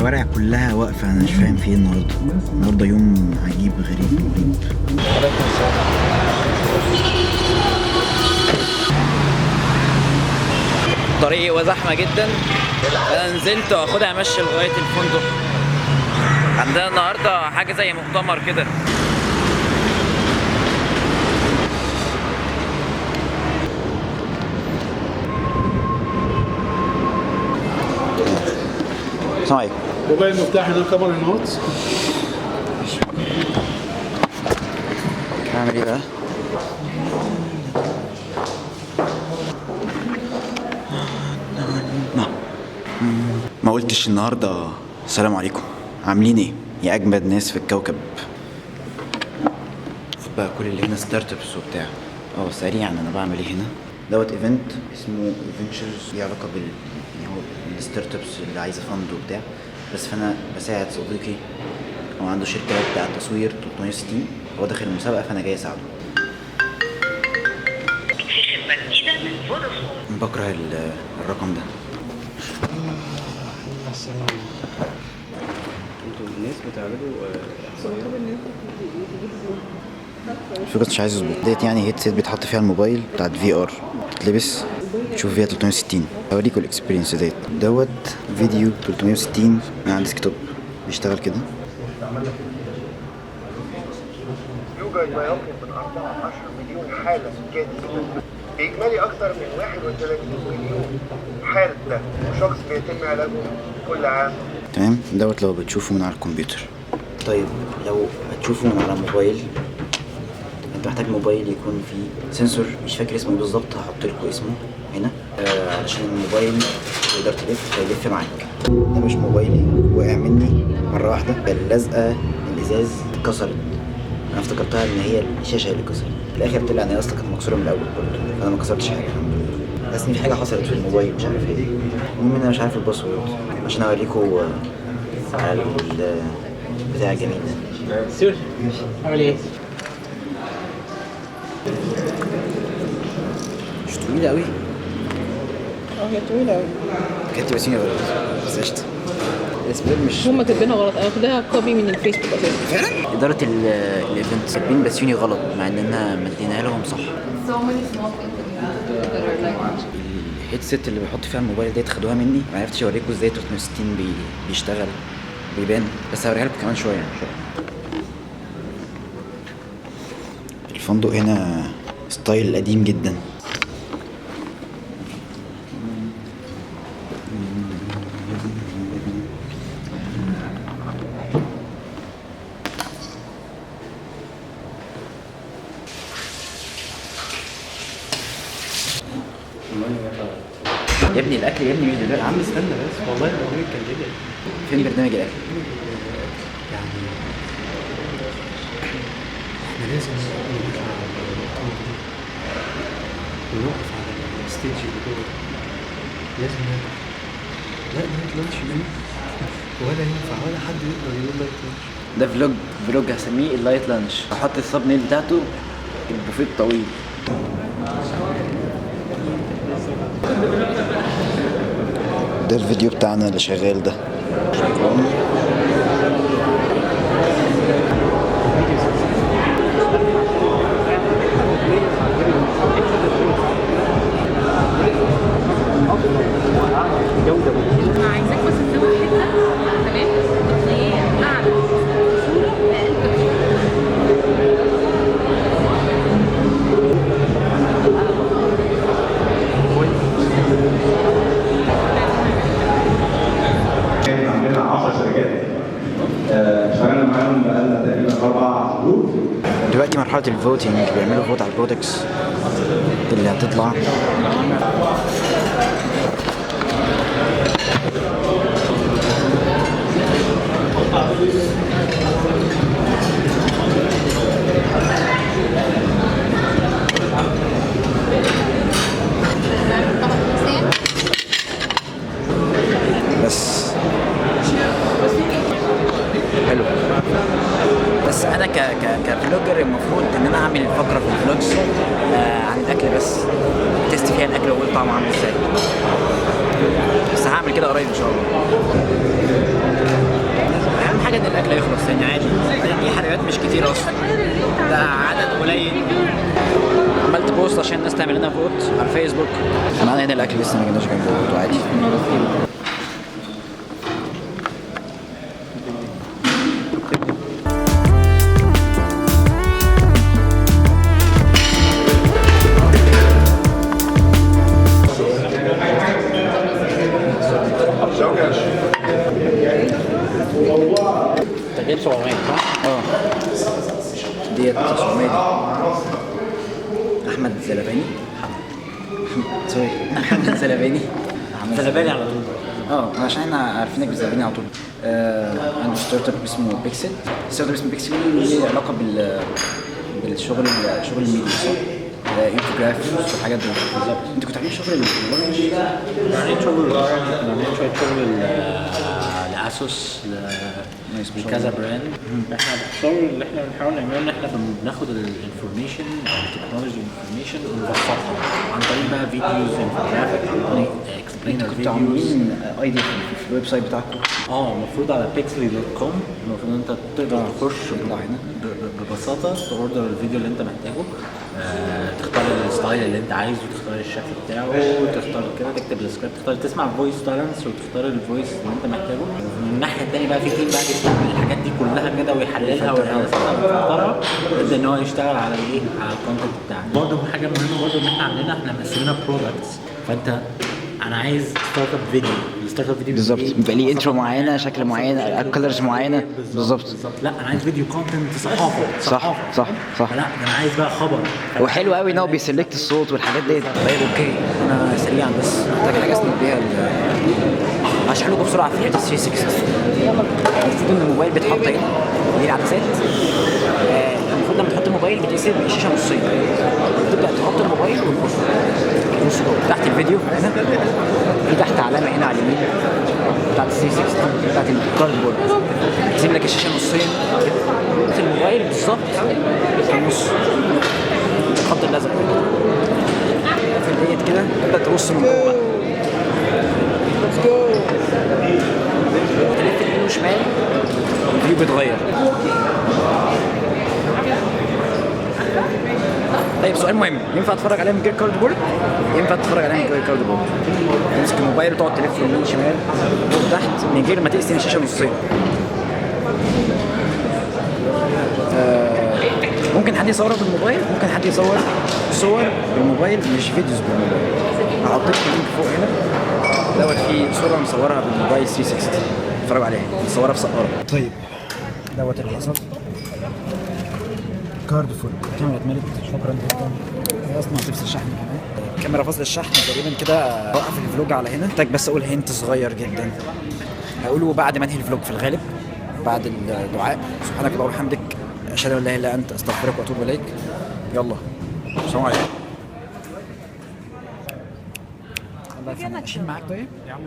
الشوارع كلها واقفة، انا مش فاهم في ايه النهارده يوم عجيب غريب مريب. الطريق وزحمة جدا، انا نزلت واخدها امشي لغاية الفندق. عندنا النهارده حاجة زي مؤتمر كده. السلام عليكم. وباقي المفتاح هنا كاميرا نوتس. هعمل ايه بقى؟ ما قلتش النهارده السلام عليكم، عاملين ايه يا اجمد ناس في الكوكب. بقى كل اللي هنا ستارت ابس وبتاع. سريعا انا بعمل ايه هنا؟ دوت ايفنت اسمه ادفنتشرز، ليه علاقه يعني هو الستارت ابس اللي عايزه فند وبتاع. بس فانا بساعد صديقي، هو عنده شركه بتاع تصوير 360، هو داخل المسابقه فانا جاي اساعده. بكره الرقم ده. انتوا الناس بتعملوا احصائيات؟ الفكرة مش عايز اظبط ديت، يعني هيد سيت بيتحط فيها الموبايل بتاعت في ار، تتلبس تشوف فيها 360. هوريكوا الاكسبيرينس ديت. دوت فيديو 360 من على الديسكتوب بيشتغل كده. يوجد ما يقرب من 14 مليون حالة جديدة، بإجمالي أكثر من 31 مليون حالة وشخص بيتم علاجهم كل عام. تمام. دوت لو بتشوفه من على الكمبيوتر. طيب لو هتشوفه من على موبايل، انت محتاج موبايل يكون فيه سنسور، مش فاكر اسمه بالظبط، هحط لكم اسمه هنا علشان الموبايل تقدر تلف فيلف معاك. ده مش موبايلي، وقع مني مرة واحدة، اللزقة الإزاز اتكسرت، انا افتكرتها ان هي الشاشة اللي اتكسرت، في الآخر طلع ان هي اصلا كانت مكسورة من الأول برضه، فأنا ما كسرتش حاجة الحمد لله، بس ان في حاجة حصلت في الموبايل مش عارف ايه. المهم انا مش عارف الباسورد عشان اوريكم على البتاع الجميل ده. سير عامل ايه؟ مش طويلة قوي. هي طويلة أوي. كانت بسيني غلط بس قشطة. الاسباب مش هما كاتبينها غلط، أنا واخداها كوبي من الفيسبوك أساسا. فعلا. إدارة الإيفنت كاتبين بسيوني غلط مع إننا مديناها لهم صح. الهيدسيت اللي بحط فيها الموبايل ديت خدوها مني، ما عرفتش أوريكم إزاي 360 بيشتغل بيبان، بس هوريها لكم كمان شوية إن شاء الله. الفندق هنا ستايل قديم جدا. يا ابني الاكل يا ابني مش دلوقتي. عم استنى بس، والله البرنامج كان جدا. فين برنامج الاكل؟ يعني احنا لازم نطلع على الطاولة دي ونقف على الستيج اللي جوه، لازم ناكل. لا نايت لانش دي ولا ينفع ولا حد يقدر يقول نايت لانش. ده فلوج هسميه اللايت لانش، هحط الثاب نيل بتاعته البوفيه الطويل. ده الفيديو بتاعنا اللي شغال ده. أنا عايزاك بس تزود حتة تمام، تقنية أعلى. عندنا 10 شركات اشتغلنا معاهم بقالنا تقريبا 4 شهور. دلوقتي مرحلة الفوتنج، بيعملوا فوت على البرودكتس اللي هتطلع. بس حلو. بس انا كفلوجر المفروض ان انا اعمل فقره في الفلوجز عن الاكل بس، تست فيها الاكل واقول طعمه عامل ازاي، بس هعمل كده قريب ان شاء الله. ان الاكل هيخلص يعني عادي، دي حلويات مش كتير اصلا، ده عدد قليل. عملت بوست عشان الناس تعمل لنا فوت على الفيسبوك. معانا هنا الاكل لسه ما جبناش جنبه عادي. تجيب 700 صح؟ ديت 900 دي. احمد زلباني. سوري احمد زلباني. زلباني على طول. عشان احنا عارفينك بزلباني على طول. عنده ستارت اب اسمه بيكسل. ستارت اب اسمه بيكسل ليه علاقه بالشغل الميديا صح؟ انفوجرافيكس والحاجات دي. بالظبط. انت كنت عاملين شغل عاملين شغل عاملين شويه شغل لاسوس لكذا براند. احنا باختصار اللي احنا بنحاول نعمله ان احنا بناخد الانفورميشن او التكنولوجي انفورميشن ونبسطها عن طريق بقى فيديوز انفوجرافيك عن طريق اكسبلينر كنتوا عاملين اي دي في الويب سايت بتاعكم؟ المفروض على pixely.com المفروض انت تقدر تخش ببساطه توردر الفيديو اللي انت محتاجه، تختار الستايل اللي انت عايزه، تختار الشكل بتاعه، تختار كده تكتب السكريبت، تختار تسمع فويس تالنس وتختار الفويس اللي انت محتاجه. ومن الناحيه الثانيه بقى في تيم بقى بيستعمل الحاجات دي كلها كده ويحللها ويفلترها ويبدا ان هو يشتغل على ايه، على الكونتنت بتاعك. برضه حاجه مهمه برضه ان احنا عاملينها، احنا مقسمينها برودكتس. فانت انا عايز ستارت اب فيديو، الستارت اب فيديو بالظبط بيبقى ليه انترو معينه، شكل معين، كلرز معينه. بالظبط. لا انا عايز فيديو كونتنت صحافه. صح. لا انا عايز بقى خبر. وحلو قوي ان هو بيسلكت الصوت والحاجات دي. طيب اوكي، انا سريعا بس محتاج حاجه اسند بيها هشرح لكم بسرعه في حته 360. المفروض ان الموبايل بيتحط هنا دي العدسات. المفروض لما تحط الموبايل بتقسم الشاشه نصين، تبدا تحط الموبايل ونص جوه تحت الفيديو. هنا في تحت علامه هنا على اليمين بتاعت 360 بتاعت الكاردبورد، تقسم لك الشاشه نصين. الموبايل بالظبط في النص الخط الازرق في ديت كده، تبدا تبص من جوه تلف يمين وشمال الفيو بيتغير. طيب سؤال مهم، ينفع اتفرج عليها من غير كاردبورد؟ ينفع تتفرج عليها من غير كاردبورد. تمسك الموبايل وتقعد تلف يمين شمال فوق تحت من غير ما تقسم الشاشه نصين. ممكن حد يصورها بالموبايل، ممكن حد يصور صور بالموبايل مش فيديوز بالموبايل. هحط لك اللينك فوق هنا دوت فيه صوره مصورها بالموبايل 360 اتفرجوا عليها، مصورها في سقاره. طيب دوت اللي حصل. كارد فول، الكاميرا اتملت. شكرا جدا. هي اصلا هتفصل الشحن كمان. الكاميرا فاصل الشحن تقريبا كده. اوقف الفلوج على هنا. محتاج بس اقول هنت صغير جدا هقوله بعد ما انهي الفلوج في الغالب، بعد الدعاء. سبحانك اللهم وبحمدك اشهد ان لا اله الا انت استغفرك واتوب اليك. يلا السلام عليكم. الله يسلمك. اشيل معاك طيب يا عم.